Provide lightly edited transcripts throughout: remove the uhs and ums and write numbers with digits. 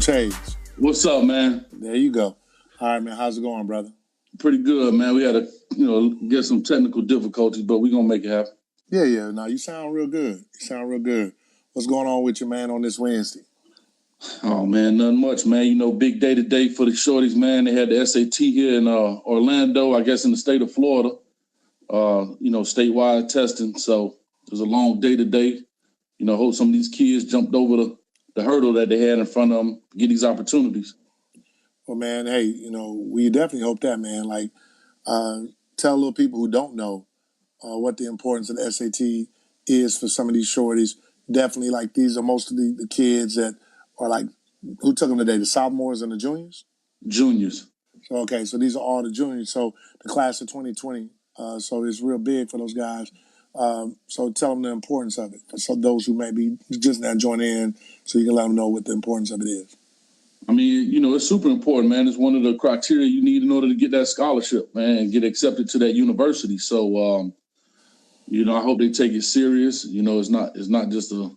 Coach Hayes. What's up, man? There you go. All right, man. How's it going, brother? Pretty good, man. We had to, get some technical difficulties, but we're gonna make it happen. Yeah. No, you sound real good. What's going on with you, man, on this Wednesday? Oh man, nothing much, man. Big day today for the shorties, man. They had the SAT here in Orlando, I guess in the state of Florida. Statewide testing. So it was a long day today. Hope some of these kids jumped over the hurdle that they had in front of them to get these opportunities. Well, man, hey, we definitely hope that, man. Like, tell little people who don't know what the importance of the SAT is for some of these shorties. Definitely, like, these are most of the kids that are like, who took them today? The sophomores and the juniors? Juniors. So these are all the juniors. So the class of 2020. So it's real big for those guys. So tell them the importance of it. So those who may be just now joining in, so you can let them know what the importance of it is. I mean, it's super important, man. It's one of the criteria you need in order to get that scholarship, man, and get accepted to that university. So, I hope they take it serious. It's not just a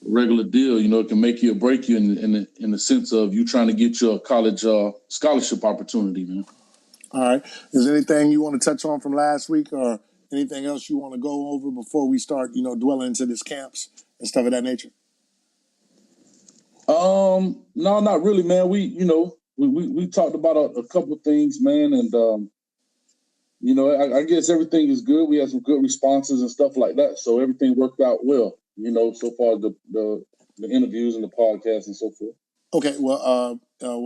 regular deal. It can make you or break you in the sense of you trying to get your college scholarship opportunity, man. All right. Is there anything you want to touch on from last week, or anything else you want to go over before we start, dwelling into this camps and stuff of that nature? No, not really, man. We talked about a couple of things, man, and I guess everything is good. We had some good responses and stuff like that, so everything worked out well. So far the interviews and the podcast and so forth. Okay, well,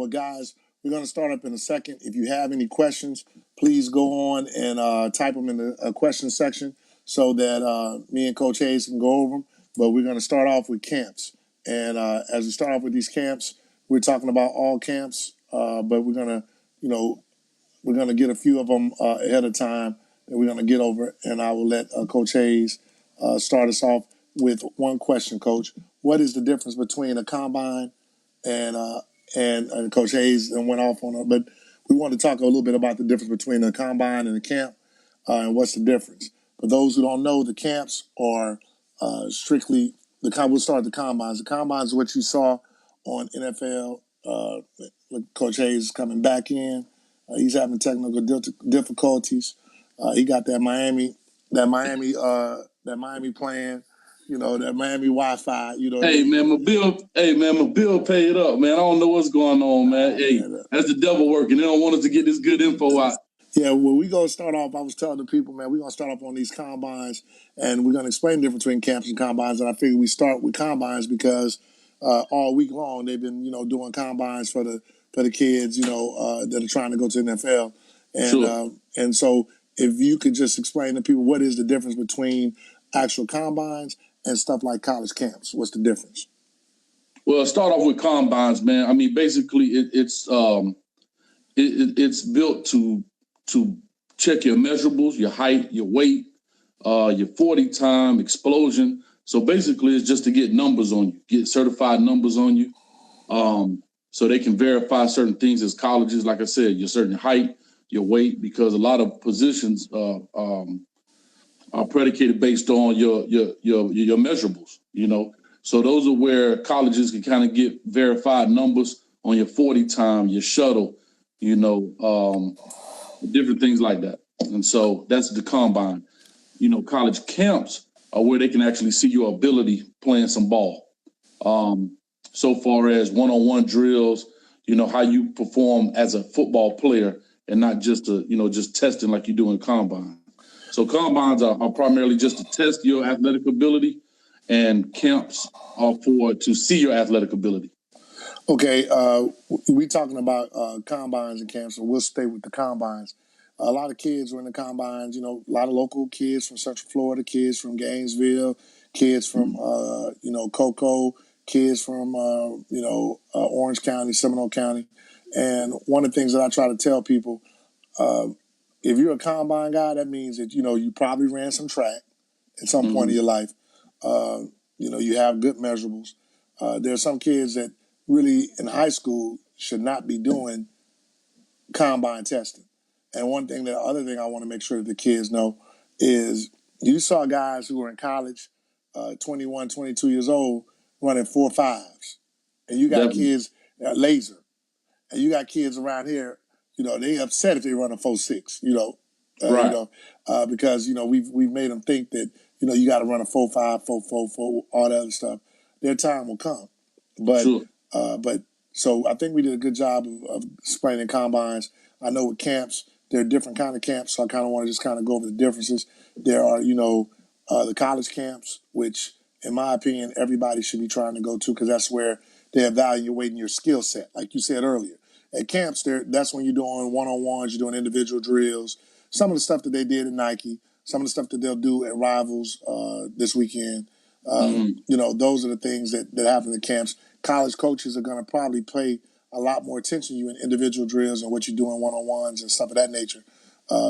guys, we're going to start up in a second. If you have any questions, please go on and type them in the question section so that me and Coach Hayes can go over them. But we're going to start off with camps. And as we start off with these camps, we're talking about all camps, but we're going to get a few of them ahead of time that we're going to get over. And I will let Coach Hayes start us off with one question, Coach. What is the difference between a combine and Coach Hayes and went off on it, but we want to talk a little bit about the difference between the combine and the camp, and what's the difference. For those who don't know, the camps are strictly we'll start the combines. The combines are what you saw on NFL. Coach Hayes is coming back in. He's having technical difficulties. He got that Miami plan. That Miami Wi-Fi. Hey man, my bill paid up, man. I don't know what's going on, man. Hey, that's the devil working. They don't want us to get this good info out. Yeah, well, we're going to start off, I was telling the people, man, we're going to start off on these combines, and we're going to explain the difference between camps and combines, and I figure we start with combines because all week long they've been, doing combines for the kids, that are trying to go to the NFL. And, sure. And so if you could just explain to people what is the difference between actual combines and stuff like college camps. What's the difference? Well, start off with combines, man. I mean, basically, it's built to check your measurables, your height, your weight, your 40 time, explosion. So basically, it's just to get numbers on you, get certified numbers on you, so they can verify certain things as colleges. Like I said, your certain height, your weight, because a lot of positions are predicated based on your measurables, So those are where colleges can kind of get verified numbers on your 40 time, your shuttle, different things like that. And so that's the combine. College camps are where they can actually see your ability playing some ball. So far as one-on-one drills, how you perform as a football player and not just just testing like you do in combine. So combines are primarily just to test your athletic ability, and camps are to see your athletic ability. Okay, we talking about combines and camps, so we'll stay with the combines. A lot of kids were in the combines, a lot of local kids from Central Florida, kids from Gainesville, kids from, Cocoa, kids from, Orange County, Seminole County. And one of the things that I try to tell people, if you're a combine guy, that means that, you probably ran some track at some point in your life. You have good measurables. There are some kids that really in high school should not be doing combine testing. And the other thing I want to make sure that the kids know is you saw guys who were in college, 21, 22 years old, running 4.5s. And you got kids laser. And you got kids around here, they upset if they run a 4.6, Right. because we've made them think that you got to run a 4.5, 4.44, all that other stuff. Their time will come, but Sure. but so I think we did a good job of explaining combines. I know with camps, there are different kind of camps, so I kind of want to just kind of go over the differences. There are the college camps, which in my opinion everybody should be trying to go to because that's where they're evaluating your skill set, like you said earlier. At camps, that's when you're doing one-on-ones, you're doing individual drills. Some of the stuff that they did at Nike, some of the stuff that they'll do at Rivals this weekend. Those are the things that happen at camps. College coaches are going to probably pay a lot more attention to you in individual drills and what you do in one-on-ones and stuff of that nature.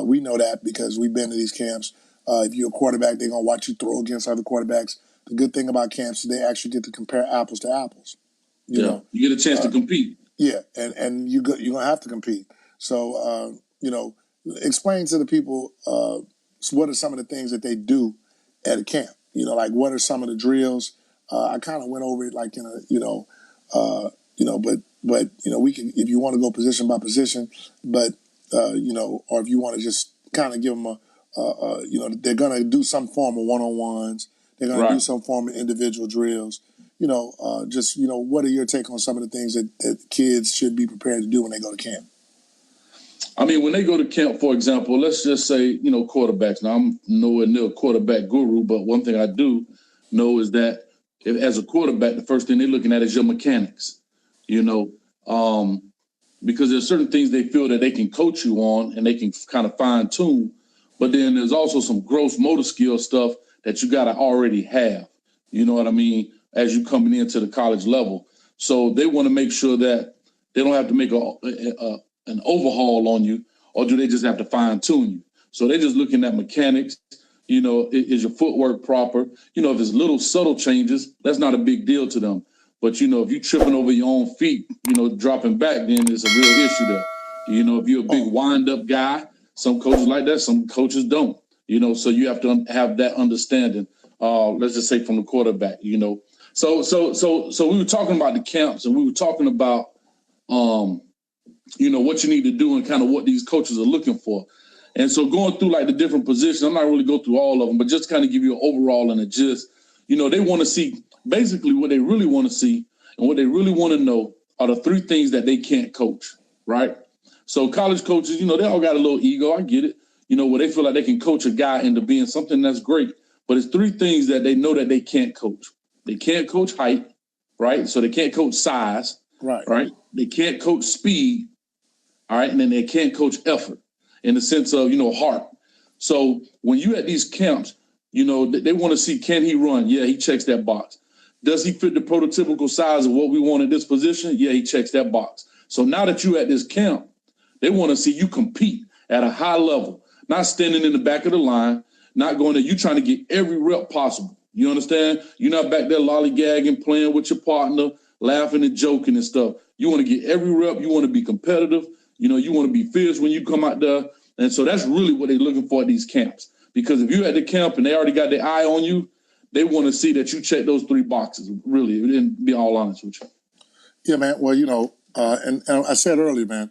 We know that because we've been to these camps. If you're a quarterback, they're going to watch you throw against other quarterbacks. The good thing about camps is they actually get to compare apples to apples. You get a chance to compete. Yeah, and you're going to have to compete. So, explain to the people what are some of the things that they do at a camp. Like what are some of the drills? I kind of went over it like in a, but we can, if you want to go position by position, but or if you want to just kind of give them they're going to do some form of one-on-ones. They're going to do some form of individual drills. What are your take on some of the things that kids should be prepared to do when they go to camp? I mean, when they go to camp, for example, let's just say, quarterbacks. Now, I'm nowhere near a quarterback guru, but one thing I do know is that as a quarterback, the first thing they're looking at is your mechanics, because there's certain things they feel that they can coach you on and they can kind of fine tune. But then there's also some gross motor skill stuff that you got to already have, you know what I mean, as you coming into the college level. So they want to make sure that they don't have to make an overhaul on you, or do they just have to fine tune you? So they're just looking at mechanics. Is your footwork proper? If there's little subtle changes, that's not a big deal to them. But, if you're tripping over your own feet, dropping back, then it's a real issue there. If you're a big wind-up guy, some coaches like that, some coaches don't. So you have to have that understanding. Let's just say from the quarterback. So we were talking about the camps, and we were talking about what you need to do and kind of what these coaches are looking for. And so going through like the different positions, I'm not really go through all of them, but just kind of give you an overall and a gist. They want to see basically what they really want to see and what they really want to know are the three things that they can't coach, right? So college coaches, they all got a little ego. I get it. Where they feel like they can coach a guy into being something that's great. But it's three things that they know that they can't coach. They can't coach height, right? So they can't coach size, right? They can't coach speed, all right? And then they can't coach effort in the sense of, heart. So when you at these camps, they want to see, can he run? Yeah, he checks that box. Does he fit the prototypical size of what we want at this position? Yeah, he checks that box. So now that you're at this camp, they want to see you compete at a high level, not standing in the back of the line, not going to, you trying to get every rep possible. You understand? You're not back there lollygagging, playing with your partner, laughing and joking and stuff. You want to get every rep. You want to be competitive. You want to be fierce when you come out there. And so that's really what they're looking for at these camps. Because if you're at the camp and they already got their eye on you, they want to see that you check those three boxes, really, and be all honest with you. Yeah, man. Well, and I said earlier, man,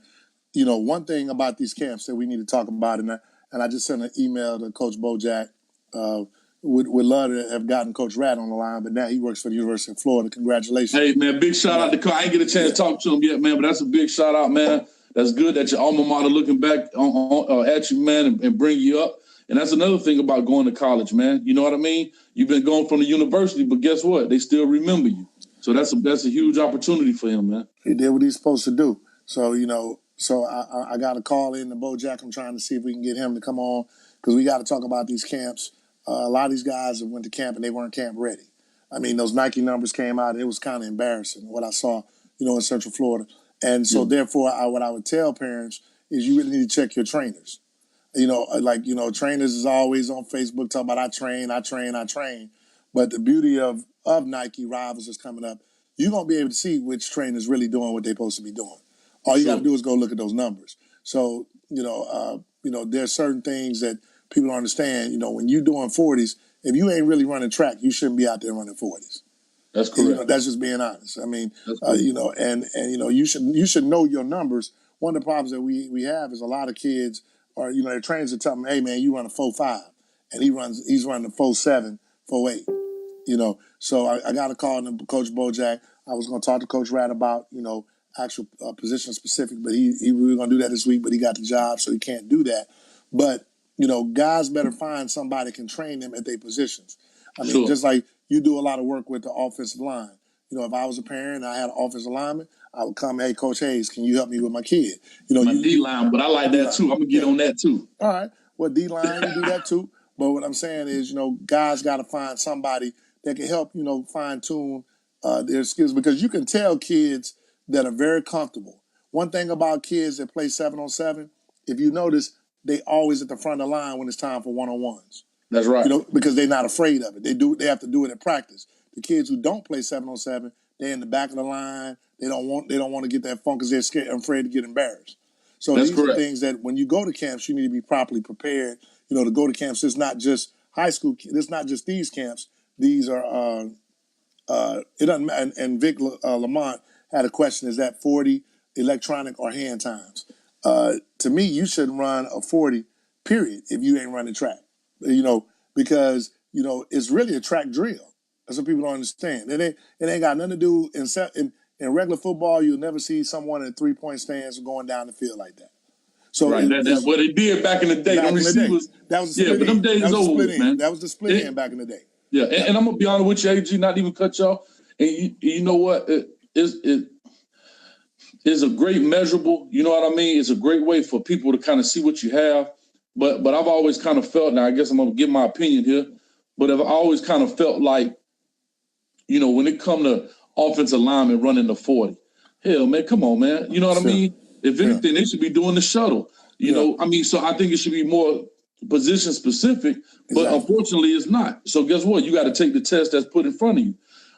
one thing about these camps that we need to talk about, and I just sent an email to Coach Bojack. Would love to have gotten Coach Rat on the line, but now he works for the University of Florida. Congratulations. Hey, man, big shout out to Coach. I ain't get a chance to talk to him yet, man, but that's a big shout out, man. That's good that your alma mater looking back at you, man, and bring you up. And that's another thing about going to college, man. You know what I mean? You've been going from the university, but guess what? They still remember you. So that's a huge opportunity for him, man. He did what he's supposed to do. So, I got to call in to Bojack. I'm trying to see if we can get him to come on because we got to talk about these camps. A lot of these guys went to camp and they weren't camp ready. I mean, those Nike numbers came out and it was kind of embarrassing what I saw, in Central Florida. And so, therefore, what I would tell parents is you really need to check your trainers. Trainers is always on Facebook talking about I train. But the beauty of Nike Rivals is coming up. You're going to be able to see which trainer's really doing what they're supposed to be doing. All you got to do is go look at those numbers. So, there's certain things that people don't understand. When you're doing 40s, if you ain't really running track, you shouldn't be out there running 40s. That's You know, correct. that's just being honest. I mean, That's correct. you know, and you know, you should know your numbers. One of the problems that we have is a lot of kids are, you know, their trainers are telling them, hey man, you run a 4.5, and he's running a 4.7, 4.8. You know, so I got a call from Coach Bojack. I was going to talk to Coach Rat about, you know, actual position specific, but we were going to do that this week, but he got the job, so he can't do that. But, you know, guys better find somebody can train them at their positions. I mean, just like you do a lot of work with the offensive line. You know, if I was a parent and I had an offensive lineman, I would come, hey, Coach Hayes, can you help me with my kid? You know, my D-line, but I like that too. I'm going to get on that too. All right. Well, D-line, you do that too. But what I'm saying is, you know, guys got to find somebody that can help, you know, fine-tune their skills, because you can tell kids that are very comfortable. One thing about kids that play 7-on-7, if you notice, they always at the front of the line when it's time for one-on-ones. That's right. You know, because they're not afraid of it. They have to do it in practice. The kids who don't play 7-on-7, they're in the back of the line. They don't want to get that funk because they're scared, afraid to get embarrassed. So That's these correct. are things that when you go to camps, you need to be properly prepared. You know, to go to camps. It's not just high school. It's not just these camps. These are it doesn't matter. And Vick Lamont had a question: is that 40 electronic or hand times? To me, you shouldn't run a 40. Period. If you ain't running track, you know, because you know it's really a track drill. That's what people don't understand. It ain't got nothing to do in regular football. You'll never see someone in 3-point stands going down the field like that. So right, that's what they did back in the day. Them receivers, that was the split but them end. days That was over with, man. That was the split end back in the day. Yeah, and I'm gonna be honest with you, AG, not even cut y'all. And you know what? It is a great measurable. You know what I mean? It's a great way for people to kind of see what you have. But I've always kind of felt. Now I guess I'm gonna give my opinion here. But I've always kind of felt like, you know, when it come to offensive linemen running the 40, hell, man, come on, man. You know what I mean? If anything, they should be doing the shuttle. You know, I mean, so I think it should be more position specific, but unfortunately it's not. So guess what? You got to take the test that's put in front of you.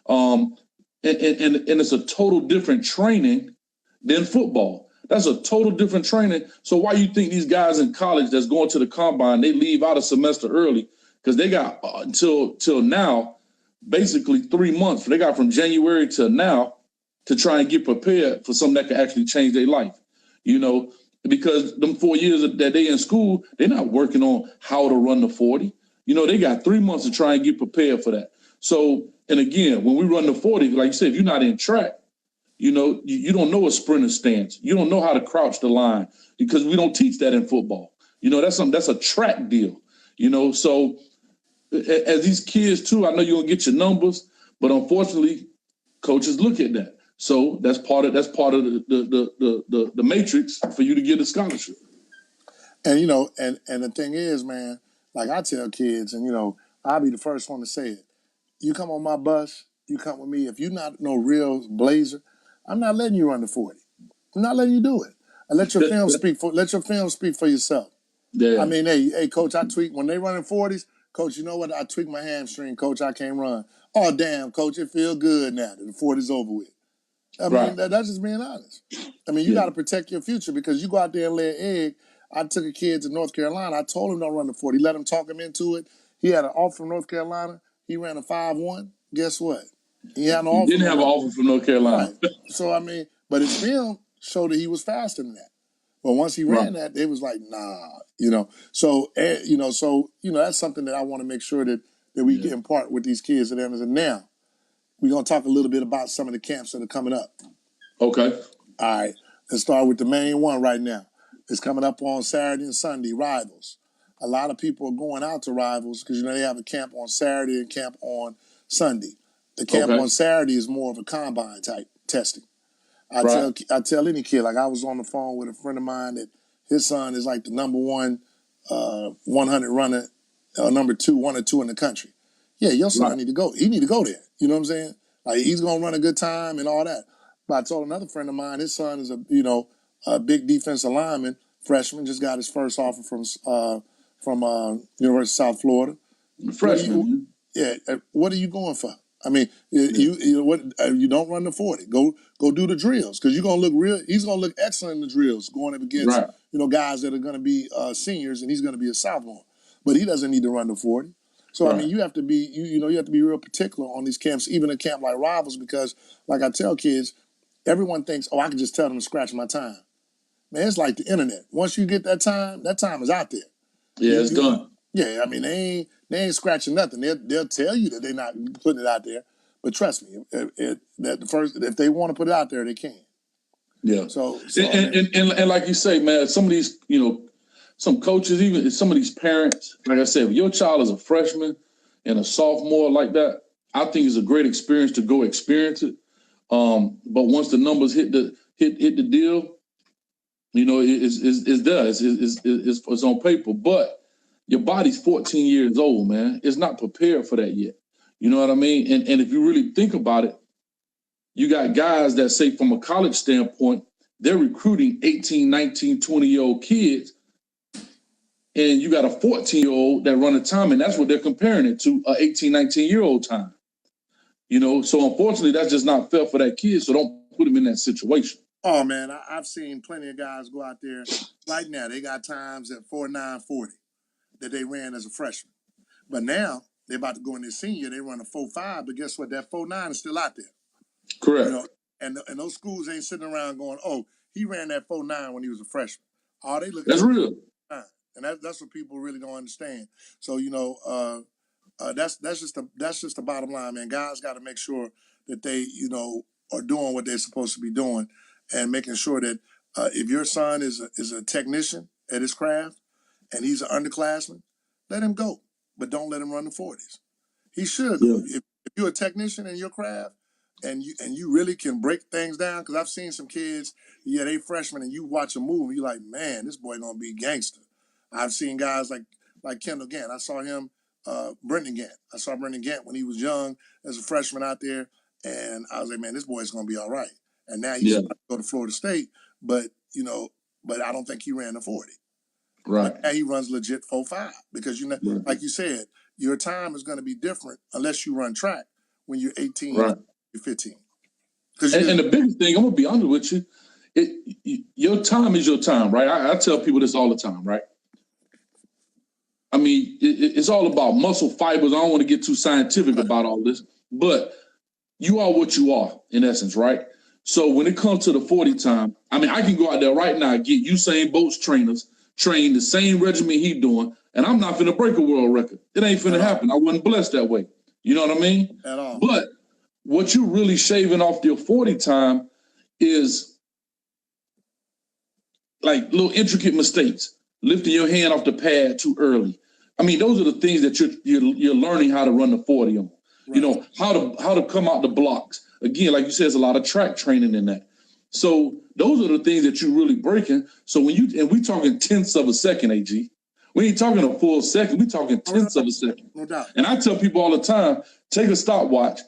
And it's a total different training than football. That's a total different training. So why you think these guys in college that's going to the combine, they leave out a semester early? Because they got until now, basically 3 months. They got from January to now to try and get prepared for something that can actually change their life. You know, because them 4 years that they in school, they're not working on how to run the 40. You know, they got 3 months to try and get prepared for that. So, and again, when we run the 40, like you said, if you're not in track, you know, you don't know a sprinter stance. You don't know how to crouch the line, because we don't teach that in football. You know, that's a track deal. You know, so as these kids too, I know you're gonna get your numbers, but unfortunately, coaches look at that. So that's part of the matrix for you to get a scholarship. And you know, and the thing is, man, like I tell kids, and you know, I'll be the first one to say it. You come on my bus, you come with me. If you're not no real blazer, I'm not letting you run the 40. I'm not letting you do it. And let your film speak for yourself. Yeah. I mean, hey, coach, I tweak when they running 40s. Coach, you know what? I tweaked my hamstring. Coach, I can't run. Oh, damn, coach, it feels good now that the 40's over with. I mean, that's just being honest. I mean, you got to protect your future, because you go out there and lay an egg. I took a kid to North Carolina. I told him don't run the 40. Let him talk him into it. He had an offer from North Carolina. He ran a 5.1. Guess what? He had no offer. Didn't have an offer from North Carolina. Right. So, I mean, but his film showed that he was faster than that. But once he ran that, it was like, nah, you know. So, that's something that I want to make sure that we get impart with these kids. And now, we're going to talk a little bit about some of the camps that are coming up. Okay. All right. Let's start with the main one right now. It's coming up on Saturday and Sunday, Rivals. A lot of people are going out to Rivals because, you know, they have a camp on Saturday and camp on Sunday. The camp on Saturday is more of a combine type testing. I tell any kid, like I was on the phone with a friend of mine that his son is like the number one 100 runner, number 2, 1 or 2 in the country. Yeah, your son need to go. He need to go there. You know what I'm saying? Like he's gonna run a good time and all that. But I told another friend of mine, his son is a big defensive lineman, freshman, just got his first offer from University of South Florida. Freshman. What are you going for? I mean, you don't run the 40. Go do the drills, because you're gonna look real. He's gonna look excellent in the drills, going up against guys that are gonna be seniors, and he's gonna be a sophomore. But he doesn't need to run the 40. So I mean, you have to be you have to be real particular on these camps, even a camp like Rivals, because like I tell kids, everyone thinks, oh, I can just tell them to scratch my time. Man, it's like the internet. Once you get that time is out there. Yeah, it's done. Yeah, I mean they ain't scratching nothing. They'll tell you that they're not putting it out there, but trust me, if they want to put it out there, they can. Yeah. So and like you say, man, some of these, some coaches, even some of these parents, like I said, if your child is a freshman and a sophomore like that, I think it's a great experience to go experience it. But once the numbers hit the deal, it's there. It's on paper. But your body's 14 years old, man. It's not prepared for that yet. You know what I mean? And if you really think about it, you got guys that say from a college standpoint, they're recruiting 18, 19, 20-year-old kids, and you got a 14-year-old that run a time, and that's what they're comparing it to, a 18, 19-year-old time. So unfortunately, that's just not fair for that kid, so don't put him in that situation. Oh, man, I've seen plenty of guys go out there right now. They got times at 4.940 that they ran as a freshman. But now they're about to go in their senior. They run a 4.5, but guess what? That 4.9 is still out there. Correct. And those schools ain't sitting around going, oh, he ran that 4.9 when he was a freshman. Oh, they look at that's real. And that's what people really don't understand. So, that's just the bottom line, man. Guys got to make sure that they, are doing what they're supposed to be doing, and making sure that if your son is a technician at his craft and he's an underclassman, let him go, but don't let him run the 40s. He should go. Yeah. If you're a technician in your craft and you really can break things down, because I've seen some kids, they freshmen, and you watch a move, and you're like, man, this boy gonna be gangster. I've seen guys like Kendall Gant. I saw him, Brendan Gant. I saw Brendan Gant when he was young as a freshman out there, and I was like, man, this boy's gonna be all right. And now he's about to go to Florida State, but I don't think he ran the 40. Right. But now he runs legit 4.5 because like you said, your time is going to be different unless you run track when you're 18, right. You're 15. And the biggest thing, I'm gonna be honest with you, your time is your time, right? I tell people this all the time, right? I mean, it's all about muscle fibers. I don't want to get too scientific about all this, but you are what you are in essence, right? So when it comes to the 40 time, I mean, I can go out there right now, get Usain Bolt's trainers, train the same regimen he doing, and I'm not finna break a world record. It ain't finna happen. I wasn't blessed that way. You know what I mean? At all. But what you really shaving off your 40 time is like little intricate mistakes, lifting your hand off the pad too early. I mean, those are the things that you're learning how to run the 40 on. Right. How to come out the blocks. Again, like you said, there's a lot of track training in that. So those are the things that you're really breaking. So and we talking tenths of a second, AG. We ain't talking a full second. We talking tenths of a second. No doubt. And I tell people all the time, take a stopwatch,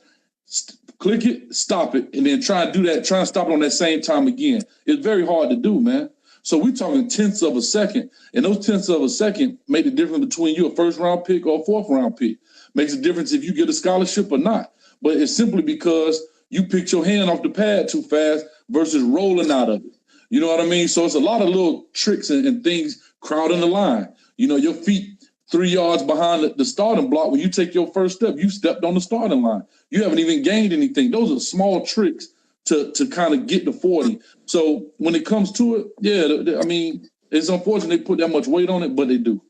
click it, stop it, and then try and do that. Try and stop it on that same time again. It's very hard to do, man. So we're talking tenths of a second, and those tenths of a second make the difference between you a first-round pick or a fourth-round pick. Makes a difference if you get a scholarship or not. But it's simply because you picked your hand off the pad too fast versus rolling out of it. You know what I mean? So it's a lot of little tricks and things crowding the line. Your feet 3 yards behind the starting block. When you take your first step, you stepped on the starting line. You haven't even gained anything. Those are small tricks to kind of get to 40. So when it comes to it, I mean, it's unfortunate they put that much weight on it, but they do.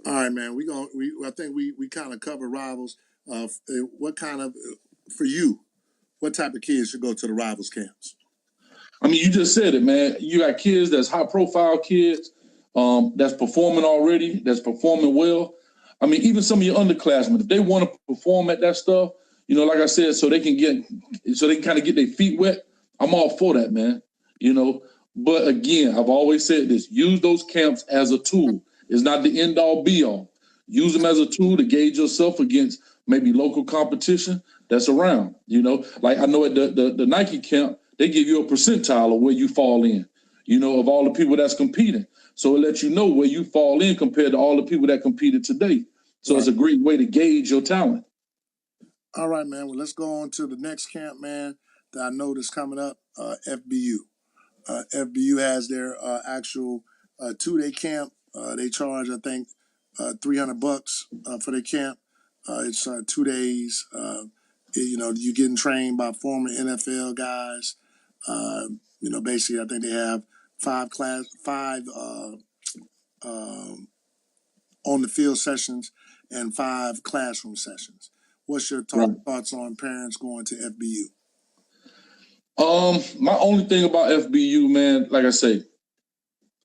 All right, man. I think we kind of cover Rivals. What kind of, for you, what type of kids should go to the Rivals camps? I mean, you just said it, man. You got kids that's high-profile kids that's performing already, that's performing well. I mean, even some of your underclassmen, if they want to perform at that stuff, like I said, so they can kind of get their feet wet, I'm all for that, man. But again, I've always said this: use those camps as a tool. It's not the end-all, be-all. Use them as a tool to gauge yourself against maybe local competition that's around. Like I know at the Nike camp, they give you a percentile of where you fall in, of all the people that's competing. So it lets you know where you fall in compared to all the people that competed today. So It's a great way to gauge your talent. All right, man. Well, let's go on to the next camp, man, that I know is coming up, FBU. FBU has their actual 2-day camp. They charge, I think, $300 for their camp. It's 2 days. You're getting trained by former NFL guys. Basically, I think they have five on the field sessions and 5 classroom sessions. What's your thoughts on parents going to FBU? My only thing about FBU, man, like I say,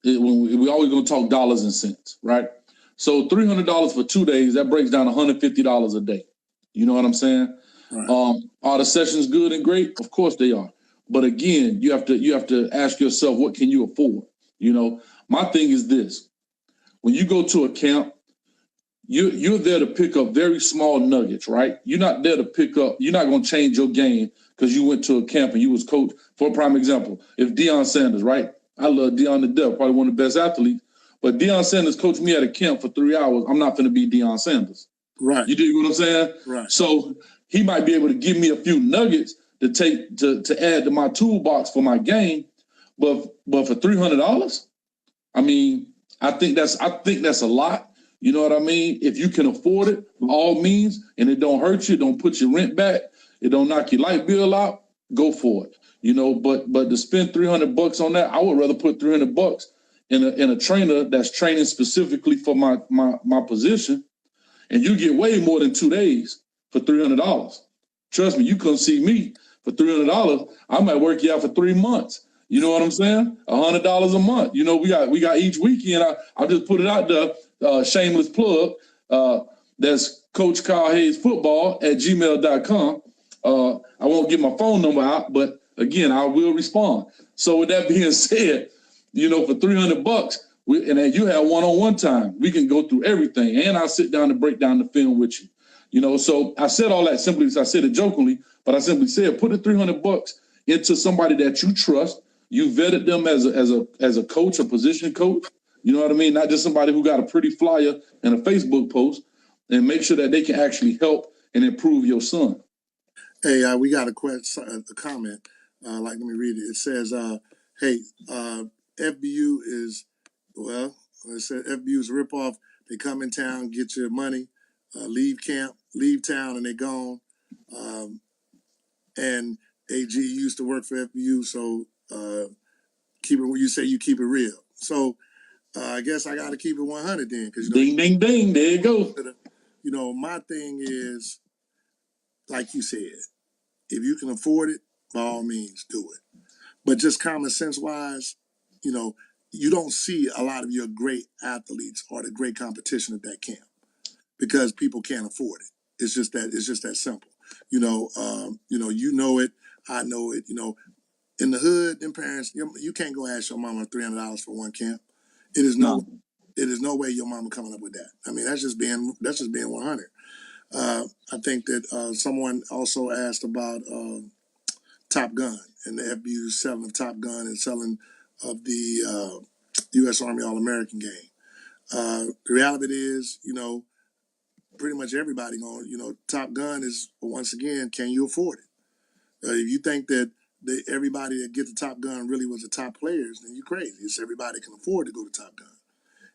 we always gonna talk dollars and cents, right? So $300 for 2 days, that breaks down $150 a day. You know what I'm saying? Right. Are the sessions good and great? Of course they are. But again, you have to ask yourself, what can you afford? My thing is this: when you go to a camp, you're there to pick up very small nuggets, right? You're not there to pick up. You're not going to change your game because you went to a camp and you was coached. For a prime example, if Deion Sanders, right? I love Deion to death, probably one of the best athletes. But Deion Sanders coached me at a camp for 3 hours. I'm not going to be Deion Sanders. Right. You dig what I'm saying? Right. So he might be able to give me a few nuggets to take to add to my toolbox for my game, but for $300, I mean, I think that's a lot. You know what I mean? If you can afford it, by all means, and it don't hurt you, don't put your rent back, it don't knock your light bill out, go for it. But to spend $300 on that, I would rather put $300 in a trainer that's training specifically for my position, and you get way more than 2 days for $300. Trust me, you couldn't see me for $300. I might work you out for 3 months. You know what I'm saying? $100 a month. We got each weekend. I just put it out there. Shameless plug. That's Coach Kyle Hayes Football at gmail.com. I won't get my phone number out, but again, I will respond. So with that being said, for $300, and then you have one-on-one time, we can go through everything, and I'll sit down and break down the film with you. So I said all that simply because I said it jokingly, but I simply said put the $300 into somebody that you trust. You vetted them as a coach, a position coach. You know what I mean? Not just somebody who got a pretty flyer and a Facebook post, and make sure that they can actually help and improve your son. Hey, we got a comment. Let me read it. It says, "Hey, FBU is it said FBU is a ripoff. They come in town, get your money, leave camp, leave town, and they gone. And AG used to work for FBU, so keep it. You say you keep it real. So I guess I got to keep it 100 then, because ding, ding, ding. There you go. My thing is, like you said, if you can afford it, by all means, do it. But just common sense wise, you don't see a lot of your great athletes or the great competition at that camp because people can't afford it. It's just that simple. You know it. I know it. In the hood, them parents, you can't go ask your mama $300 for one camp. It is no way your mama coming up with that. I mean, that's just being 100. I think that someone also asked about Top Gun and the FBU selling of Top Gun and selling of the U.S. Army All-American game. The reality is, pretty much everybody going, Top Gun is, once again, can you afford it? If you think that everybody that get the Top Gun really was the top players, then you're crazy. It's everybody can afford to go to Top Gun.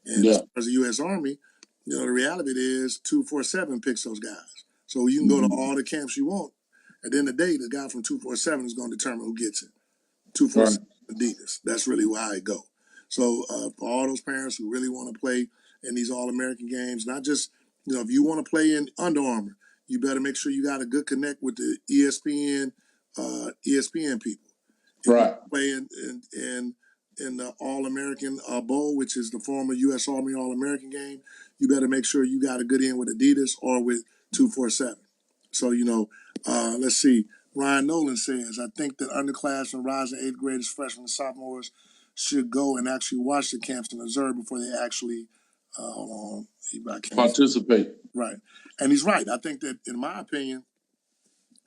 And as far as the U.S. Army, the reality is 247 picks those guys. So you can go to all the camps you want. At the end of the day, the guy from 247 is going to determine who gets it. 247 Adidas. That's really how it go. So for all those parents who really want to play in these All-American games, not just, if you want to play in Under Armour, you better make sure you got a good connect with the ESPN people. If you play in the All-American Bowl, which is the former U.S. Army All-American game, you better make sure you got a good in with Adidas or with 247. So, let's see. Ryan Nolan says, I think that underclassmen rising 8th graders, freshmen, and sophomores should go and actually watch the camps and observe before they actually participate. Right. And he's right. I think that, in my opinion,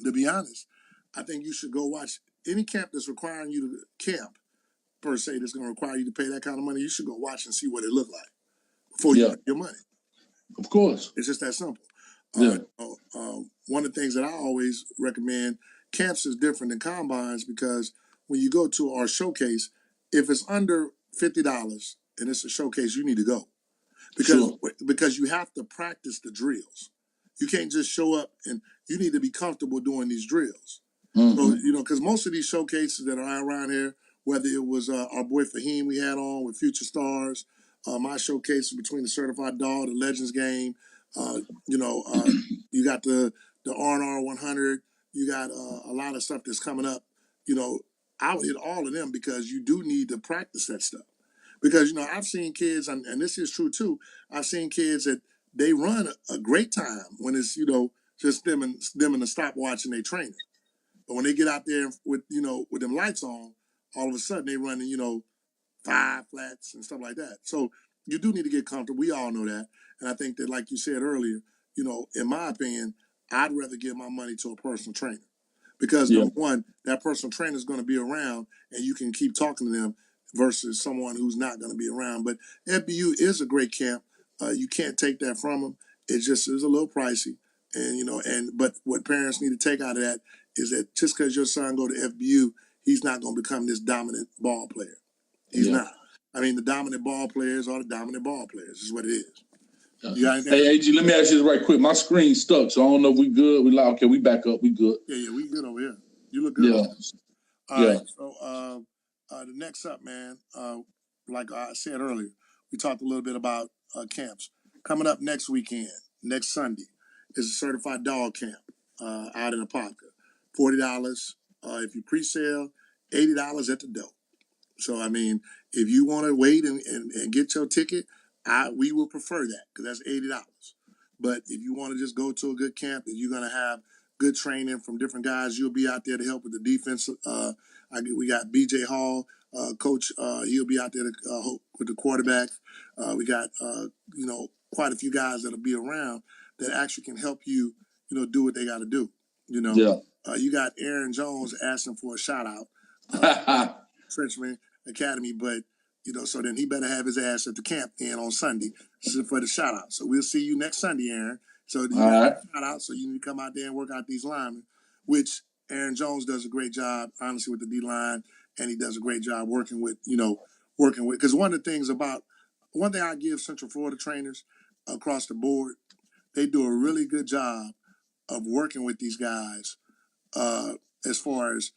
to be honest, I think you should go watch any camp that's requiring you to camp, per se, that's going to require you to pay that kind of money. You should go watch and see what it look like before you pay your money. Of course. It's just that simple. One of the things that I always recommend, camps is different than combines, because when you go to our showcase, if it's under $50 and it's a showcase, you need to go. Because because you have to practice the drills. You can't just show up, and you need to be comfortable doing these drills. So, because most of these showcases that are around here, whether it was our boy Fahim we had on with Future Stars, my showcase between the Certified Dog, the Legends game, you got the R&R 100, you got a lot of stuff that's coming up. I would hit all of them because you do need to practice that stuff. Because, I've seen kids, and this is true too, I've seen kids that they run a great time when it's, just them and the stopwatch and they training. But when they get out there with them lights on, all of a sudden they running, 5 flats and stuff like that. So you do need to get comfortable. We all know that. And I think that, like you said earlier, in my opinion, I'd rather give my money to a personal trainer. Because number one, that personal trainer is going to be around and you can keep talking to them versus someone who's not going to be around. But FBU is a great camp. You can't take that from them. It just is a little pricey. And but what parents need to take out of that is that just because your son go to FBU, he's not going to become this dominant ball player. He's not. I mean, the dominant ball players are the dominant ball players. Is what it is. Hey, AG, let me ask you this right quick. My screen's stuck, so I don't know if we good. We like, okay, we back up. We good. Yeah, we good over here. You look good. All right. So the next up, man, like I said earlier, we talked a little bit about camps. Coming up next weekend, next Sunday, is a certified dog camp out in Apopka. $40 if you pre-sale, $80 at the door. So, I mean, if you want to wait and get your ticket, we will prefer that because that's $80. But if you want to just go to a good camp and you're going to have good training from different guys, you'll be out there to help with the defense. We got BJ Hall, coach. He'll be out there with the quarterback. We got, quite a few guys that'll be around that actually can help you, do what they got to do. You got Aaron Jones asking for a shout out, Frenchman Academy, but so then he better have his ass at the camp then on Sunday for the shout out. So we'll see you next Sunday, Aaron. So you got a shout out, so you need to come out there and work out these linemen, which Aaron Jones does a great job, honestly, with the D line, and he does a great job working with, because one thing I give Central Florida trainers across the board, they do a really good job of working with these guys as far as,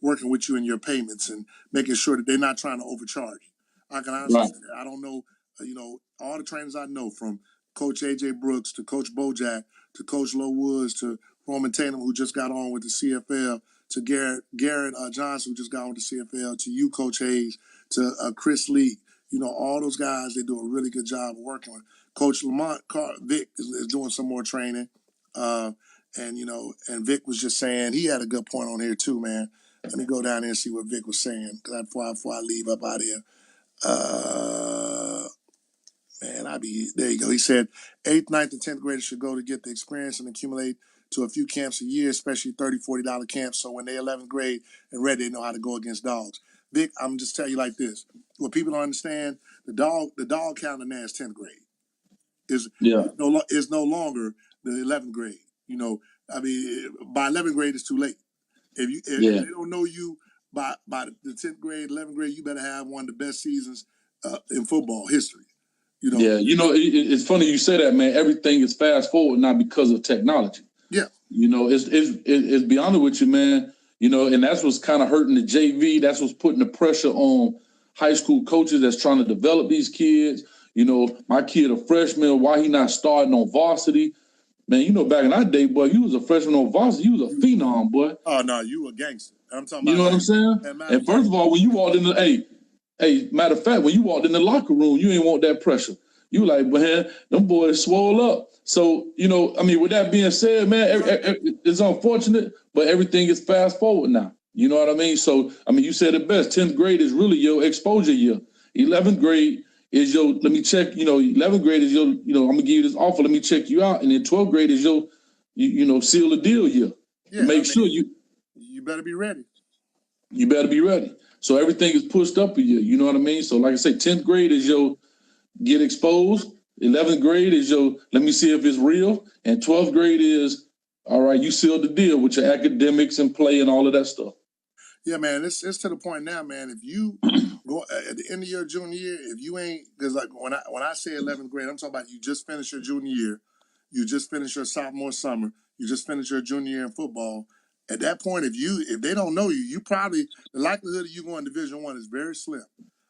working with you in your payments and making sure that they're not trying to overcharge you. I can honestly say that. I don't know, all the trainers I know, from Coach A.J. Brooks to Coach Bojack to Coach Low Woods to Roman Tatum, who just got on with the CFL, to Garrett Johnson, who just got on with the CFL, to you, Coach Hayes, to Chris Lee. All those guys, they do a really good job of working with. Coach Vick is doing some more training. And Vic was just saying, he had a good point on here too, man. Let me go down there and see what Vic was saying before I leave up out of here. There you go. He said 8th, 9th, and 10th graders should go to get the experience and accumulate to a few camps a year, especially $30, $40 camps. So when they're 11th grade and ready, they know how to go against dogs. Vic, I'm just tell you like this. What people don't understand, the dog calendar now is 10th grade. Is no longer the 11th grade. By 11th grade, it's too late. If they don't know you by the 10th grade, 11th grade, you better have one of the best seasons in football history. It's funny you say that, man. Everything is fast forward now because of technology. Yeah. It's be honest with you, man. And that's what's kind of hurting the JV. That's what's putting the pressure on high school coaches that's trying to develop these kids. My kid, a freshman, why he not starting on varsity? Man, back in our day, boy, you was a freshman on varsity, you was a phenom, boy. Oh, no, you a gangster. I'm talking about. You know what I'm saying? And first of all, when you walked in matter of fact, when you walked in the locker room, you ain't want that pressure. You like, man, them boys swole up. So, with that being said, man, it's unfortunate, but everything is fast forward now. You know what I mean? So, you said it best. 10th grade is really your exposure year. 11th grade is your, let me check, 11th grade is your, I'm going to give you this offer, let me check you out. And then 12th grade is your, seal the deal year. Yeah, Make sure you better be ready. You better be ready. So everything is pushed up a year. You know what I mean? So like I say, 10th grade is your get exposed. 11th grade is your, let me see if it's real. And 12th grade is, all right, you sealed the deal with your academics and play and all of that stuff. Yeah, man, it's to the point now, man. If you go at the end of your junior year, if you ain't, because like when I say 11th grade, I'm talking about you just finished your junior year, you just finished your sophomore summer, you just finished your junior year in football. At that point, if they don't know you, you probably the likelihood of you going Division I is very slim,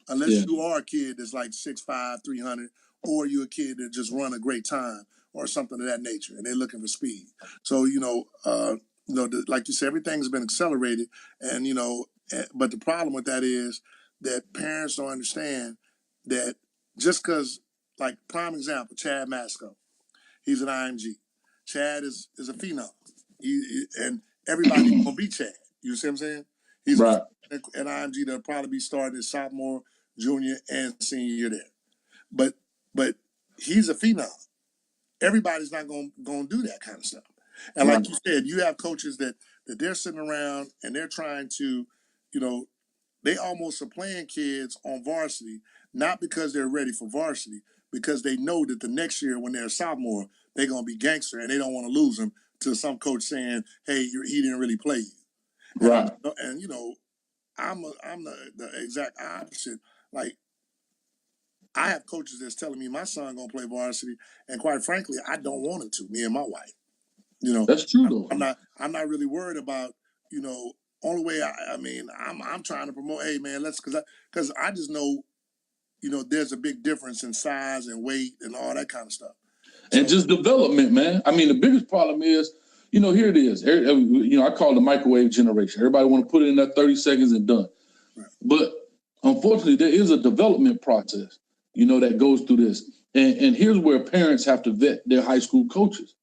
unless you are a kid that's like 6'5", 300, or you're a kid that just run a great time or something of that nature, and they're looking for speed. So like you said, everything's been accelerated. And but the problem with that is that parents don't understand that just because, like, prime example, Chad Masco, he's an IMG. Chad is a phenom. And everybody's gonna be Chad. You see what I'm saying? He's Right. an IMG that'll probably be starting his sophomore, junior, and senior year there. But he's a phenom. Everybody's not gonna do that kind of stuff. And like you said, you have coaches that they're sitting around and they're trying to, they almost are playing kids on varsity, not because they're ready for varsity, because they know that the next year when they're a sophomore, they're gonna be gangster and they don't want to lose them to some coach saying, "Hey, he didn't really play you." Right. I'm the exact opposite. Like, I have coaches that's telling me my son gonna play varsity, and quite frankly, I don't want him to. Me and my wife. That's true though. I'm not really worried about, only way I'm trying to promote, hey man, because I just know, there's a big difference in size and weight and all that kind of stuff. And just development, man. I mean, the biggest problem is, here it is. I call it the microwave generation. Everybody want to put it in that 30 seconds and done. Right. But unfortunately, there is a development process, that goes through this. And here's where parents have to vet their high school coaches.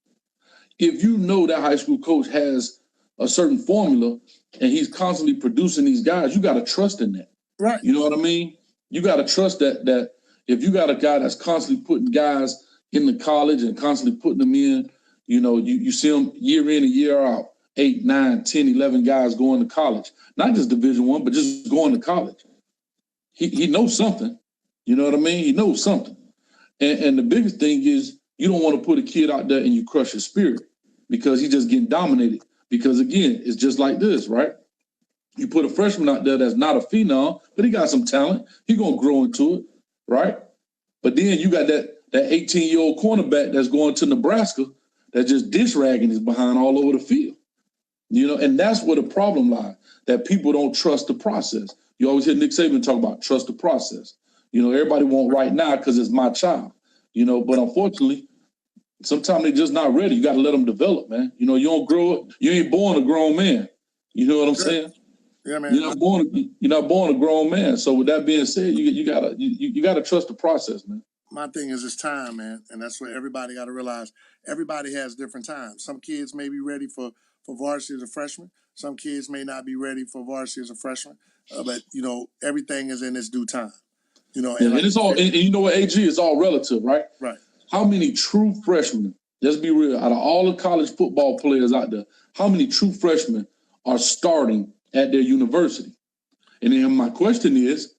If you know that high school coach has a certain formula and he's constantly producing these guys, you got to trust in that. Right. You know what I mean? You got to trust that if you got a guy that's constantly putting guys in the college and constantly putting them in, you see them year in and year out, 8, 9, 10, 11 guys going to college, not just Division I, but just going to college. He knows something. You know what I mean? He knows something. And the biggest thing is you don't want to put a kid out there and you crush his spirit because he's just getting dominated. Because, again, it's just like this, right? You put a freshman out there that's not a phenom, but he got some talent. He's going to grow into it, right? But then you got that 18-year-old cornerback that's going to Nebraska that's just dish ragging his behind all over the field. And that's where the problem lies, that people don't trust the process. You always hear Nick Saban talk about trust the process. Everybody want right now because it's my child. But unfortunately, sometimes they're just not ready. You got to let them develop, man. You don't grow up. You ain't born a grown man. You know what I'm saying? Yeah, man. You're not born a grown man. So with that being said, you gotta trust the process, man. My thing is it's time, man, and that's what everybody got to realize. Everybody has different times. Some kids may be ready for varsity as a freshman. Some kids may not be ready for varsity as a freshman. But everything is in its due time. And it's all, and you know what, AG, it's all relative, right? Right. How many true freshmen? Let's be real. Out of all the college football players out there, how many true freshmen are starting at their university? And then my question is,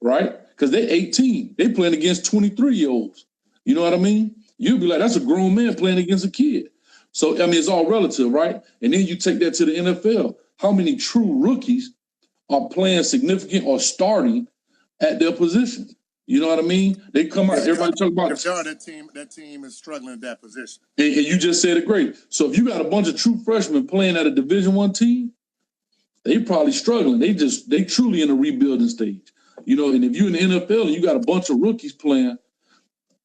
right? Because they're 18. They playing against 23-year-olds. You know what I mean? You'd be like, that's a grown man playing against a kid. So, it's all relative, right? And then you take that to the NFL. How many true rookies are playing significant or starting at their position? You know what I mean? They come out, everybody talk about that team is struggling at that position. And you just said it great. So if you got a bunch of true freshmen playing at a Division I team, they probably struggling. They truly in a rebuilding stage. And if you're in the NFL and you got a bunch of rookies playing,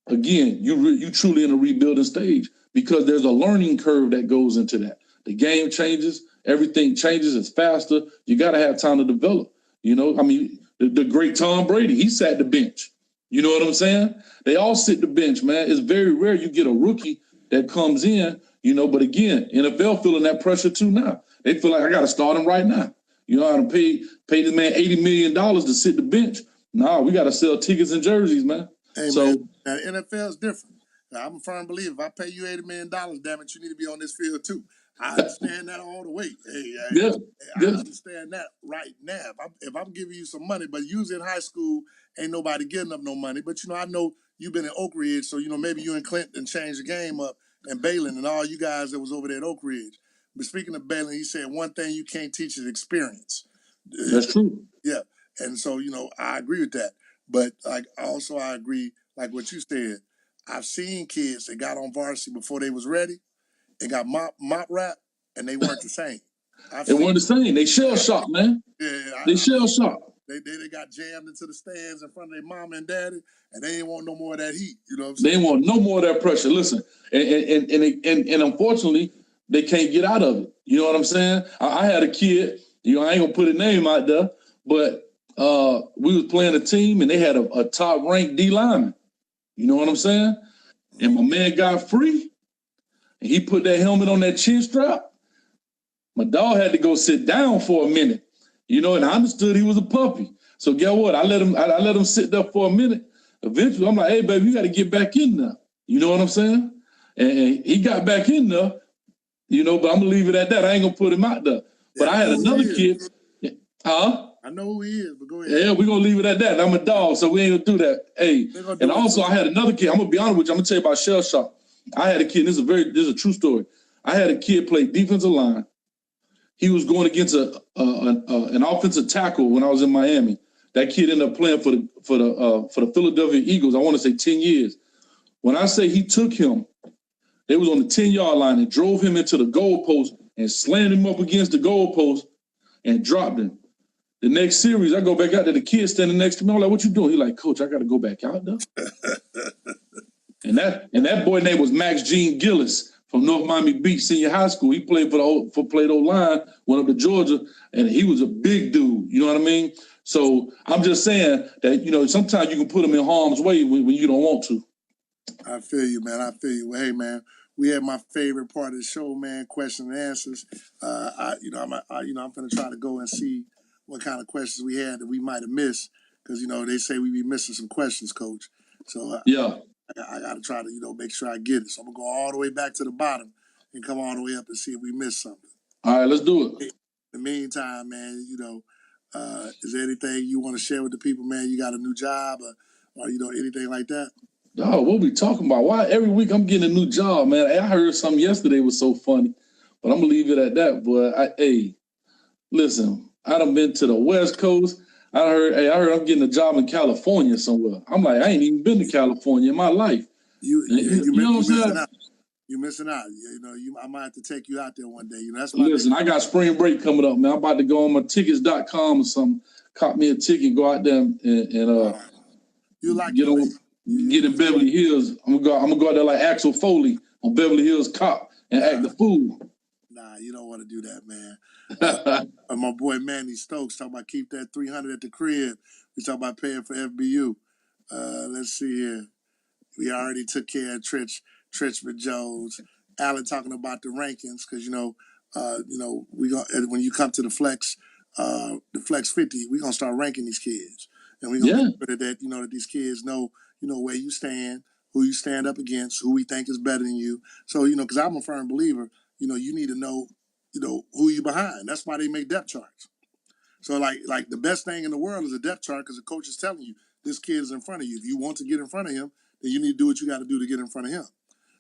again, you truly in a rebuilding stage because there's a learning curve that goes into that. The game changes, everything changes, it's faster. You got to have time to develop. The great Tom Brady, he sat the bench. You know what I'm saying? They all sit the bench, man. It's very rare you get a rookie that comes in, but again, NFL feeling that pressure too now. They feel like I got to start him right now. I don't pay this man $80 million to sit the bench. Nah, we got to sell tickets and jerseys, man. Hey, man, now, NFL is different. Now, I'm a firm believer. If I pay you $80 million, damn it, you need to be on this field too. I understand that all the way. I understand that right now. If I'm giving you some money, but usually in high school, ain't nobody getting up no money. But I know you've been in Oak Ridge, so maybe you and Clinton changed the game up, and Balin and all you guys that was over there at Oak Ridge. But speaking of Balin, he said one thing you can't teach is experience. That's true. Yeah, and so I agree with that. But like also I agree, like what you said. I've seen kids that got on varsity before they was ready and got mop rap, and they weren't the same. They weren't the same. They shell shocked, man. They shell shocked. They got jammed into the stands in front of their mama and daddy, and they ain't want no more of that heat. You know what I'm saying? They want no more of that pressure. Listen, and unfortunately, they can't get out of it. You know what I'm saying? I had a kid. I ain't gonna put a name out there, but we was playing a team, and they had a top ranked D lineman. You know what I'm saying? And my man got free, and he put that helmet on that chin strap. My dog had to go sit down for a minute, and I understood he was a puppy. So guess what? I let him sit there for a minute. Eventually, I'm like, hey, baby, you got to get back in there. You know what I'm saying? And he got back in there, but I'm going to leave it at that. I ain't going to put him out there. But I had another kid. Huh? I know who he is, but go ahead. Yeah, we're going to leave it at that. I'm a dog, so we ain't going to do that. Hey, and also I had another kid. I'm going to be honest with you. I'm going to tell you about shell shock. I had a kid. This is a true story. I had a kid play defensive line. He was going against an offensive tackle when I was in Miami. That kid ended up playing for the Philadelphia Eagles. I want to say 10 years. When I say he took him, they was on the 10-yard line and drove him into the goalpost and slammed him up against the goalpost and dropped him. The next series, I go back out there. The kid standing next to me. I'm like, "What you doing?" He like, "Coach, I got to go back out there." and that boy name was Max Gene Gillis from North Miami Beach Senior High School. He played played O-line, went up to Georgia, and he was a big dude. You know what I mean? So I'm just saying that, sometimes you can put them in harm's way when you don't want to. I feel you, man. I feel you. Well, hey, man, we had my favorite part of the show, man, question and answers. I'm going to try to go and see what kind of questions we had that we might have missed because, they say we be missing some questions, Coach. So yeah. I got to try to, make sure I get it. So I'm going to go all the way back to the bottom and come all the way up and see if we missed something. All right, let's do it. In the meantime, man, is there anything you want to share with the people, man? You got a new job or anything like that? Oh, what we talking about? Why every week I'm getting a new job, man? I heard something yesterday was so funny, but I'm going to leave it at that. But, listen, I done been to the West Coast. I heard I'm getting a job in California somewhere. I'm like, I ain't even been to California in my life. You know what I'm saying? You're missing out. I might have to take you out there one day. That's why. Listen, I got spring break coming up, man. I'm about to go on my tickets.com or something, cop me a ticket, go out there and you like get in Beverly Hills. I'm gonna go out there like Axel Foley on Beverly Hills Cop and act the fool. Nah, you don't want to do that, man. My boy Manny Stokes talking about keep that 300 at the crib. We talking about paying for FBU. Let's see here. We already took care of Trichford Jones. Allen talking about the rankings because we gonna when you come to the Flxx 50, we gonna start ranking these kids, and we gonna make sure that that these kids know where you stand, who you stand up against, who we think is better than you. So because I'm a firm believer, you need to know who you behind. That's why they make depth charts. So like the best thing in the world is a depth chart because the coach is telling you this kid is in front of you. If you want to get in front of him, then you need to do what you got to do to get in front of him.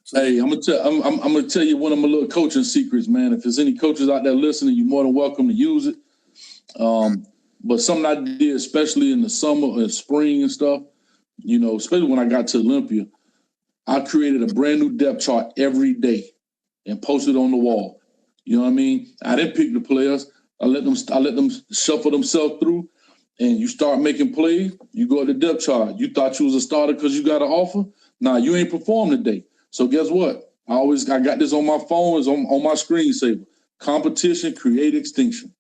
So, hey, I'm gonna tell you one of my little coaching secrets, man. If there's any coaches out there listening, you're more than welcome to use it. But something I did, especially in the summer and spring and stuff, especially when I got to Olympia, I created a brand new depth chart every day and posted it on the wall. You know what I mean? I didn't pick the players. I let them shuffle themselves through, and you start making plays. You go at the depth chart. You thought you was a starter because you got an offer. Nah, you ain't performed today. So guess what? I got this on my phone. It's on my screensaver. Competition create extinction.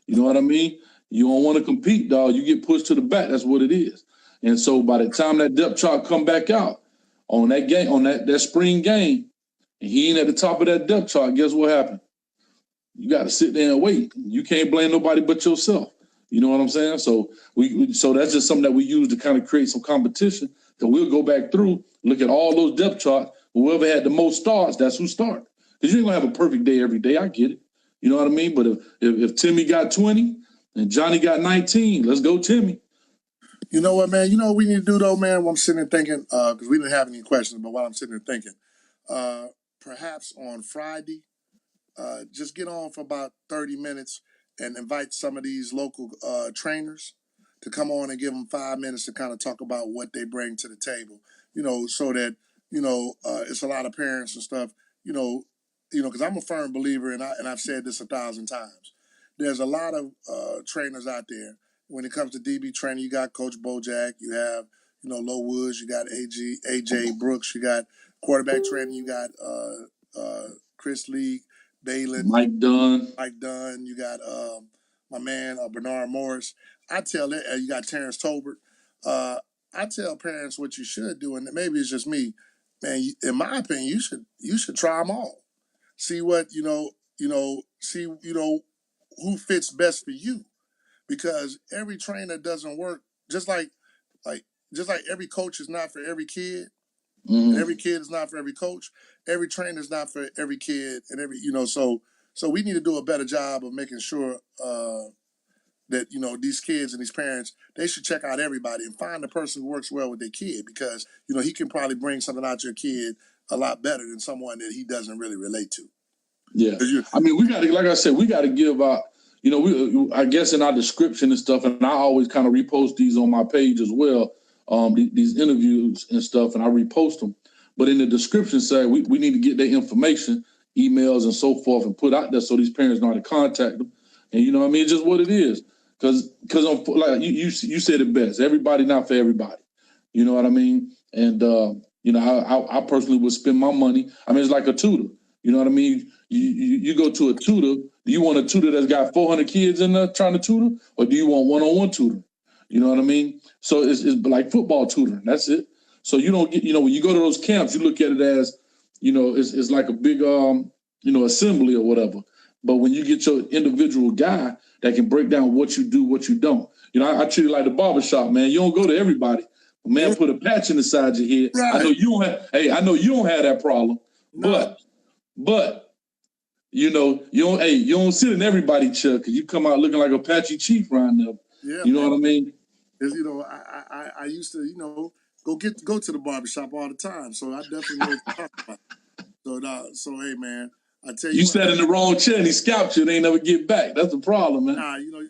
You know what I mean? You don't want to compete, dog. You get pushed to the back. That's what it is. And so by the time that depth chart come back out on that game, on that spring game, and he ain't at the top of that depth chart, guess what happened? You got to sit there and wait. You can't blame nobody but yourself. You know what I'm saying? So so that's just something that we use to kind of create some competition. That we'll go back through, look at all those depth charts. Whoever had the most starts, that's who started. Because you ain't gonna have a perfect day every day. I get it. You know what I mean? But if Timmy got 20 and Johnny got 19, let's go Timmy. You know what, man? You know what we need to do though, man? While I'm sitting there thinking, because we didn't have any questions, but while I'm sitting there thinking, perhaps on Friday, just get on for about 30 minutes and invite some of these local trainers to come on and give them 5 minutes to kind of talk about what they bring to the table. So that it's a lot of parents and stuff. Because I'm a firm believer, and I've said this 1,000 times. There's a lot of trainers out there. When it comes to DB training, you got Coach Bojack, you have Low Woods, you got AJ Brooks, you got quarterback training, you got Chris Lee, Balin, Mike Dunn, you got my man Bernard Morris. I tell it, you got Terrence Tolbert. I tell parents what you should do, and maybe it's just me, man. In my opinion, you should try them all. See what see who fits best for you, because every trainer doesn't work. Like just like every coach is not for every kid, and every kid is not for every coach. Every trainer is not for every kid, and so we need to do a better job of making sure that these kids and these parents, they should check out everybody and find the person who works well with their kid, because he can probably bring something out your kid a lot better than someone that he doesn't really relate to. Yeah, I mean, we got to, like I said, we got to give out. I guess in our description and stuff, and I always kind of repost these on my page as well. These interviews and stuff, and I repost them. But in the description say we need to get their information, emails and so forth, and put out there so these parents know how to contact them. And you know what I mean? It's just what it is. Because like you said it best. Everybody not for everybody. You know what I mean? And I personally would spend my money. I mean, it's like a tutor. You know what I mean? You go to a tutor. Do you want a tutor that's got 400 kids in there trying to tutor, or do you want one-on-one tutor? You know what I mean? So it's like football tutoring. That's it. So you don't get, when you go to those camps, you look at it as, it's like a big, assembly or whatever. But when you get your individual guy that can break down what you do, what you don't. I treat it like the barbershop, man. You don't go to everybody. Man, put a patch in the side of your head. Right. I know you don't have that problem. No. But you don't sit in everybody's chair because you come out looking like Apache Chief around there. Yeah, you know what I mean? Because I used to go to the barbershop all the time, so I definitely know what you're talking about. So hey, man, I tell you, you sat in the wrong chair and he scalped you and they never get back. That's the problem, man.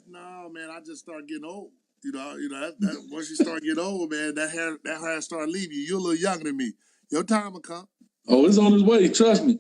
No, man, I just start getting old. That once you start getting old, man, that hair start leaving you. You're a little younger than me. Your time will come. Oh, it's on its way. Trust me.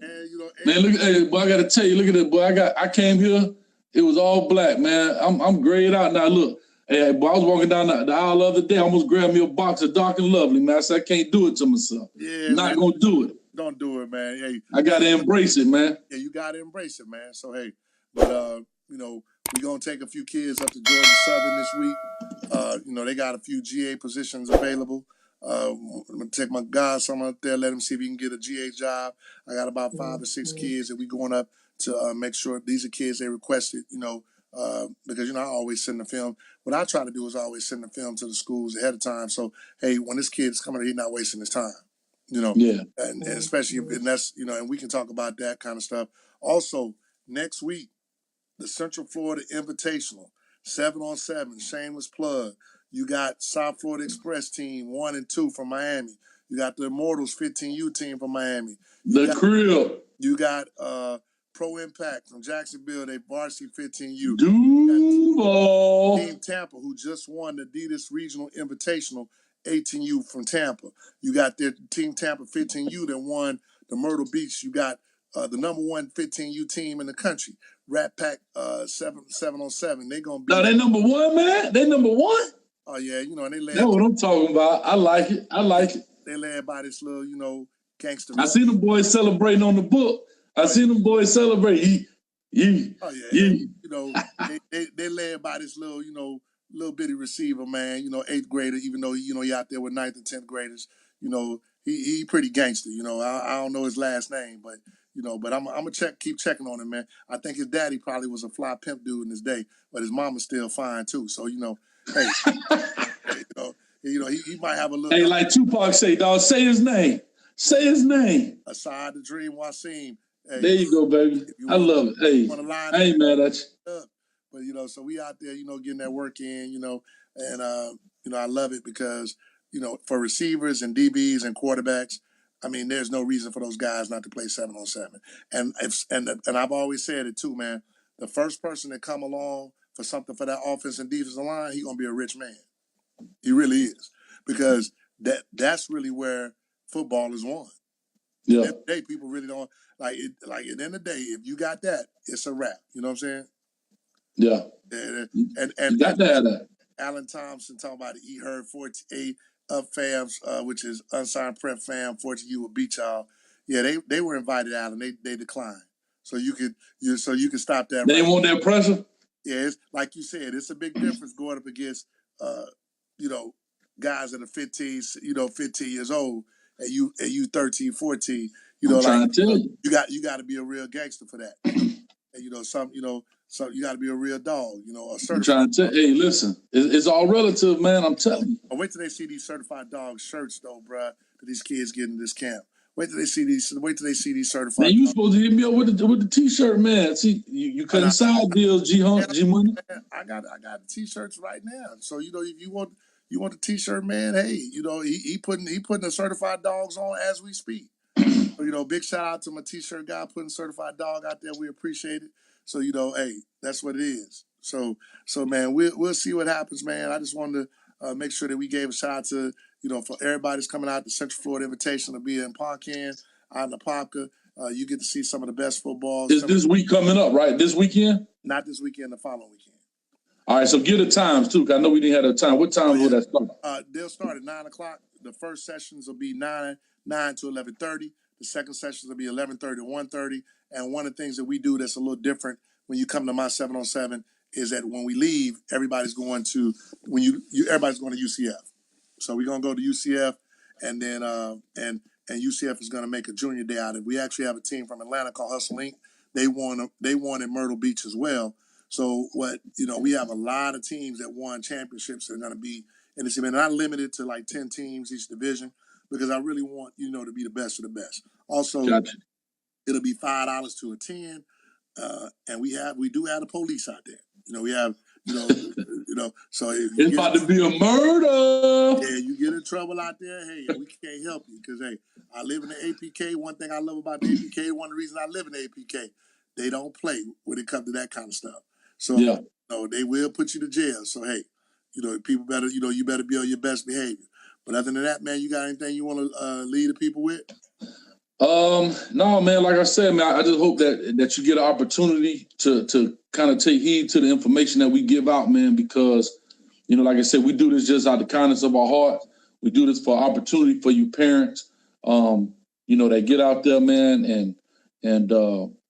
Man, look, boy, I got to tell you, look at it, boy. I came here. It was all black, man. I'm grayed out now. Look, hey, boy, I was walking down the aisle the other day. I almost grabbed me a box of Dark and Lovely, man. I said I can't do it to myself. Yeah, not gonna do it. Don't do it, man. Hey, I gotta embrace it, man. Yeah, you gotta embrace it, man. So hey, but we're gonna take a few kids up to Georgia Southern this week. They got a few GA positions available. I'm gonna take my godson up there, let him see if he can get a GA job. I got about 5 or 6 kids that we going up to make sure these are kids they requested. Because I always send the film. What I try to do is always send the film to the schools ahead of time. So hey, when this kid's coming, he's not wasting his time. Yeah, and especially and that's and we can talk about that kind of stuff. Also, next week, the Central Florida Invitational, 7-on-7, shameless plug. You got South Florida Express team 1 and 2 from Miami. You got the Immortals 15U team from Miami. You got Pro Impact from Jacksonville, they varsity 15U. Team Tampa, who just won the Adidas Regional Invitational 18U from Tampa. You got their Team Tampa 15U that won the Myrtle Beach. You got the number 1 15U team in the country, Rat Pack 7-on-7. They're gonna be. No, they number 1, man. They number 1. Oh yeah, and they led. That's what I'm talking about. I like it. They led by this little gangster. I seen them boys celebrating on the book. I seen them boys celebrate. Oh yeah. They led by this little bitty receiver, man. 8th grader. Even though he out there with 9th and 10th graders. He pretty gangster. I don't know his last name, but but I'm gonna keep checking on him, man. I think his daddy probably was a fly pimp dude in his day, but his mama's still fine too. So hey, he might have a little. Hey, like Tupac say, dog, say his name. Say his name. Aside the Dream Wasim. Hey, there you go, baby. I love it. Hey, I ain't mad at you. But so we out there, getting that work in, and I love it because for receivers and DBs and quarterbacks, I mean, there's no reason for those guys not to play 7-on-7. And I've always said it too, man. the first person that come along for something for that offense and defensive line, he's gonna be a rich man. He really is, because that's really where football is won. Yeah. At the end of the day, people really don't like it. Like at the end of the day, if you got that, it's a wrap. You know what I'm saying? Yeah. And you got to have that. Alan Thompson talking about it. He heard 48 up fams, which is unsigned prep fam. 40U will beat y'all. Yeah, they were invited, Alan. They declined. So you could stop that. They right didn't want that pressure. Yeah, it's like you said, it's a big difference going up against guys that are 15 years old, and you 13, 14. I'm trying to tell you. You got to be a real gangster for that. And you got to be a real dog. A certified. I'm trying to tell. Hey, listen, it's all relative, man. I'm telling you. Wait till they see these certified dog shirts, though, bruh, that these kids get in this camp. Wait till they see these certified. Man, you supposed to hit me up with the t-shirt, man. See, you cutting side deals, G Money. I got the t-shirts right now. So if you want the t-shirt, man, hey, he putting the certified dogs on as we speak. So, big shout out to my t-shirt guy putting certified dog out there. We appreciate it. So, hey, that's what it is. So man, we'll see what happens, man. I just wanted to make sure that we gave a shout out to, for everybody that's coming out to Central Florida Invitation to be in Poncan, out in the Apopka. You get to see some of the best football. Is this week coming up, right? This weekend? Not this weekend, the following weekend. All right, so give the times, too, because I know we didn't have the time. What time will that start? They'll start at 9 o'clock. The first sessions will be 9 to 11:30. The second sessions will be 11:30 to 1:30. And one of the things that we do that's a little different when you come to my 7-on-7 is that when we leave, everybody's going to UCF. So we're gonna go to UCF, and then and UCF is gonna make a junior day out of it. We actually have a team from Atlanta called Hustle Inc. They won in Myrtle Beach as well. So we have a lot of teams that won championships that are gonna be in this event. Not limited to like 10 teams each division, because I really want to be the best of the best. Also, gotcha. It'll be $5 to attend, and we do have the police out there. We have so it's about to be a murder. Yeah, you get in trouble out there. Hey, we can't help you because I live in the APK. One thing I love about the APK, one of the reasons I live in the APK, they don't play when it comes to that kind of stuff. So they will put you to jail. So hey, people better you better be on your best behavior. But other than that, man, you got anything you want to lead the people with? No, man. Like I said, man, I just hope that you get an opportunity to kind of take heed to the information that we give out, man, because like I said, we do this just out of the kindness of our heart. We do this for opportunity for you parents, that get out there, man, and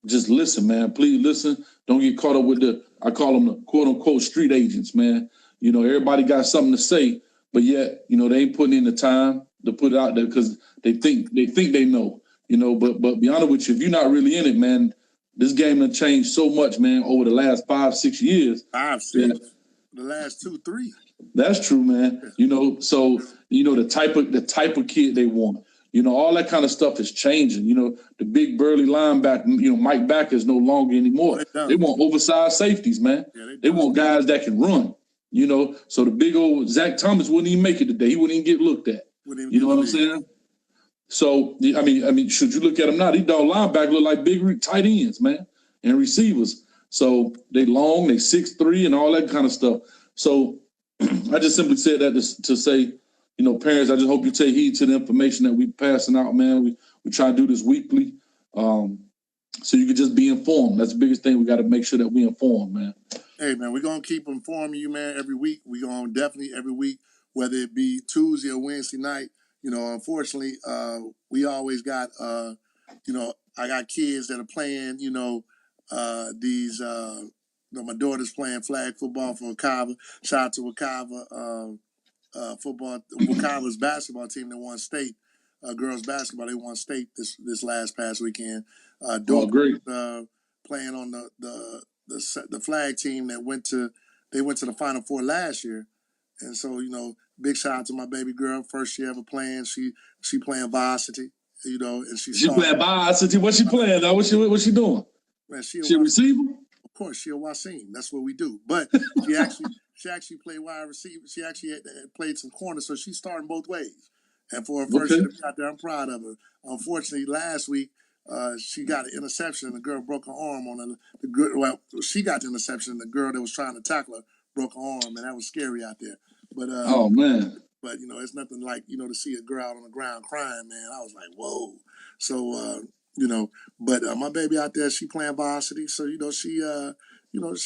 just listen, man. Please listen. Don't get caught up with I call them the quote unquote street agents, man. Everybody got something to say, but yet, they ain't putting in the time to put it out there because they think they know, but be honest with you, if you're not really in it, man, this game done changed so much, man, over the last 5-6 years. 5-6. The last 2-3. That's true, man. So the type of kid they want. All that kind of stuff is changing. The big burly linebacker, Mike Backer is no longer anymore. They want oversized safeties, man. Yeah, they want guys that can run. So the big old Zach Thomas wouldn't even make it today. He wouldn't even get looked at. You know what I'm saying? So I mean, should you look at them now? These dog linebackers look like big tight ends, man, and receivers. So they long, they 6'3", and all that kind of stuff. So I just simply said that to say, parents, I just hope you take heed to the information that we passing out, man. We try to do this weekly, so you can just be informed. That's the biggest thing. We got to make sure that we inform, man. Hey, man, we're going to keep informing you, man, every week. We're going to definitely every week, whether it be Tuesday or Wednesday night. Unfortunately, we always got, I got kids that are playing, these, my daughter's playing flag football for Wakava. Shout out to Wakava football. Wakava's basketball team that won state, girls basketball, they won state this past weekend. Great. Playing on the flag team that went to the Final Four last year, and so big shout out to my baby girl, first year ever playing. She playing varsity, and she playing varsity. What's she playing now? What's she doing? Man, she a receiver. Of course, she a Wasim. That's what we do. But she actually played wide receiver. She actually had played some corners, so she's starting both ways. And for her first year to be out there, I'm proud of her. Unfortunately, last week she got an interception and the girl broke her arm on the girl. Well, she got the interception and the girl that was trying to tackle her broke her arm, and that was scary out there. But oh man. But it's nothing like to see a girl out on the ground crying, man. I was like, whoa. So but my baby out there, she playing varsity, so she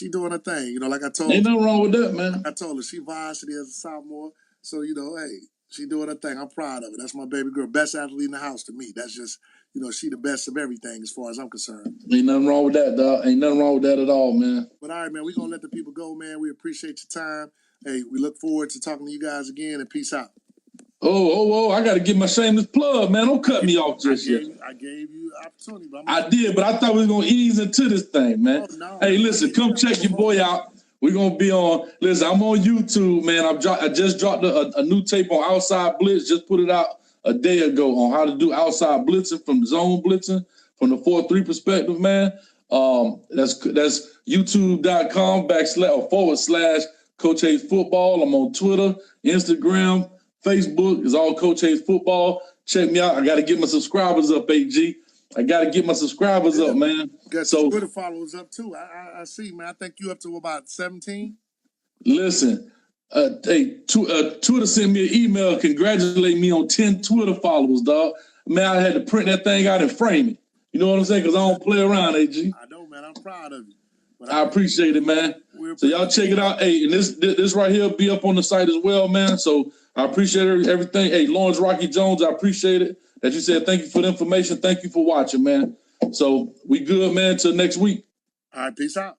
doing her thing. Like I told Ain't nothing wrong with that, man. I told her she varsity as a sophomore, so hey, she doing her thing. I'm proud of her. That's my baby girl, best athlete in the house to me. That's just she the best of everything as far as I'm concerned. Ain't nothing wrong with that, dog. Ain't nothing wrong with that at all, man. But all right, man, we're gonna let the people go, man. We appreciate your time. Hey, we look forward to talking to you guys again, and peace out. Oh, I got to get my shameless plug, man. Don't cut me off just yet. I gave you an opportunity. But I did, but I thought we was going to ease into this thing, man. Oh, no, hey, listen, come check your boy out. We're going to be on, listen, I'm on YouTube, man. I just dropped a new tape on outside blitz, just put it out a day ago on how to do outside blitzing from zone blitzing from the 4-3 perspective, man. That's youtube.com/ Coach Hayes Football. I'm on Twitter, Instagram, Facebook. It's all Coach Hayes Football. Check me out. I got to get my subscribers up, AG. I got to get my subscribers up, man. Got some Twitter followers up, too. I see, man. I think you up to about 17. Listen, Twitter sent me an email congratulating me on 10 Twitter followers, dog. Man, I had to print that thing out and frame it. You know what I'm saying? Because I don't play around, AG. I know, man. I'm proud of you. But I appreciate it, man. So y'all check it out. Hey, and this right here will be up on the site as well, man. So I appreciate everything. Hey, Lawrence Rocky Jones, I appreciate it that you said thank you for the information. Thank you for watching, man. So we good, man, till next week. All right, peace out.